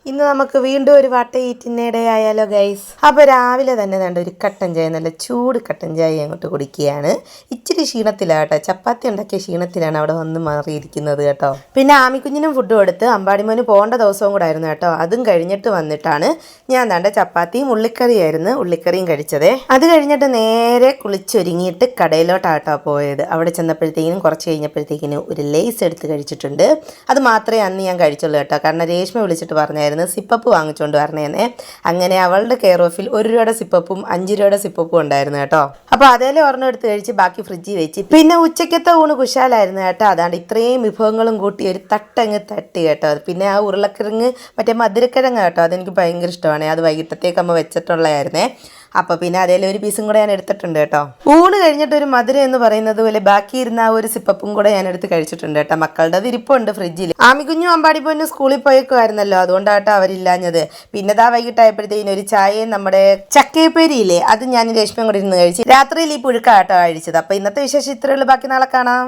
ഇന്ന് നമുക്ക് വീണ്ടും ഒരു വട്ട ഈറ്റിനിടയായാലോ ഗൈസ്. അപ്പോൾ രാവിലെ തന്നെ വേണ്ട ഒരു കട്ടൻ ചായ, നല്ല ചൂട് കട്ടൻ ചായ അങ്ങോട്ട് കുടിക്കുകയാണ്. ഇച്ചിരി ക്ഷീണത്തിലാണ് കേട്ടോ, ചപ്പാത്തി ഉണ്ടാക്കിയ ക്ഷീണത്തിലാണ് അവിടെ വന്ന് മാറിയിരിക്കുന്നത് കേട്ടോ. പിന്നെ ആമിക്കുഞ്ഞിനും ഫുഡ് കൊടുത്ത് അമ്പാടിമോന് പോകേണ്ട ദിവസവും കൂടെ ആയിരുന്നു കേട്ടോ. അതും കഴിഞ്ഞിട്ട് വന്നിട്ടാണ് ഞാൻ വേണ്ട ചപ്പാത്തിയും ഉള്ളിക്കറിയും കഴിച്ചതേ. അത് കഴിഞ്ഞിട്ട് നേരെ കുളിച്ചൊരുങ്ങിയിട്ട് കടയിലോട്ടാട്ടോ പോയത്. അവിടെ ചെന്നപ്പോഴത്തേക്കിനും കുറച്ച് കഴിഞ്ഞപ്പോഴത്തേക്കിനും ഒരു ലേസ് എടുത്ത് കഴിച്ചിട്ടുണ്ട്. അത് മാത്രമേ അന്ന് ഞാൻ കഴിച്ചുള്ളൂ കേട്ടോ, കാരണം രേഷ്മ വിളിച്ചിട്ട് പറഞ്ഞായിരുന്നു സിപ്പപ്പ് വാങ്ങിച്ചുകൊണ്ട് വരണേന്നെ. അങ്ങനെ അവളുടെ കെയർ ഓഫിൽ 1 രൂപയുടെ സിപ്പപ്പും 5 രൂപയുടെ സിപ്പപ്പും ഉണ്ടായിരുന്നു കേട്ടോ. അപ്പോൾ അതേലെ ഒരെണ്ണം എടുത്ത് കഴിച്ച് ബാക്കി ഫ്രിഡ്ജിൽ വെച്ച്. പിന്നെ ഉച്ചക്കത്തെ ഊണ് കുശാലായിരുന്നു കേട്ടോ. അതാണ്ട് ഇത്രയും വിഭവങ്ങളും കൂട്ടി ഒരു തട്ടങ്ങ് തട്ടി കേട്ടോ. പിന്നെ ആ ഉരുളക്കിഴങ്ങ് മറ്റേ മധുരക്കിഴങ്ങ് കേട്ടോ, അതെനിക്ക് ഭയങ്കര ഇഷ്ടമാണ്. അത് വൈകിട്ടത്തേക്ക് അമ്മ വെച്ചിട്ടുള്ളതായിരുന്നേ. അപ്പോൾ പിന്നെ അതേലെ ഒരു പീസും കൂടെ ഞാൻ എടുത്തിട്ടുണ്ട് കേട്ടോ. ഊണ് കഴിഞ്ഞിട്ട് ഒരു മധുരം എന്ന് പറയുന്നത് പോലെ ബാക്കിയിരുന്ന ആ ഒരു സിപ്പപ്പും കൂടെ ഞാൻ എടുത്ത് കഴിച്ചിട്ടുണ്ട് കേട്ടോ. മക്കളുടെ ഇരിപ്പുണ്ട് ഫ്രിഡ്ജിൽ. ആമിക്കുഞ്ഞും അമ്പാടിപ്പോനും സ്കൂളിൽ പോയേക്കുമായിരുന്നല്ലോ, അതുകൊണ്ടാട്ടോ അവരില്ലാഞ്ഞത്. പിന്നെ ദാ വൈകിട്ടായപ്പോഴത്തേക്കിനും ഒരു ചായയും നമ്മുടെ ചക്കയപ്പേരിയില്ലേ, അത് ഞാൻ രേഷ്മയും കൂടെ ഇരുന്ന് കഴിച്ച്. രാത്രിയിൽ ഈ പുഴുക്കാട്ടോ കഴിച്ചത്. അപ്പോൾ ഇന്നത്തെ വിശേഷം ഇത്രയേ ഉള്ളൂ, ബാക്കി നാളെ കാണാം.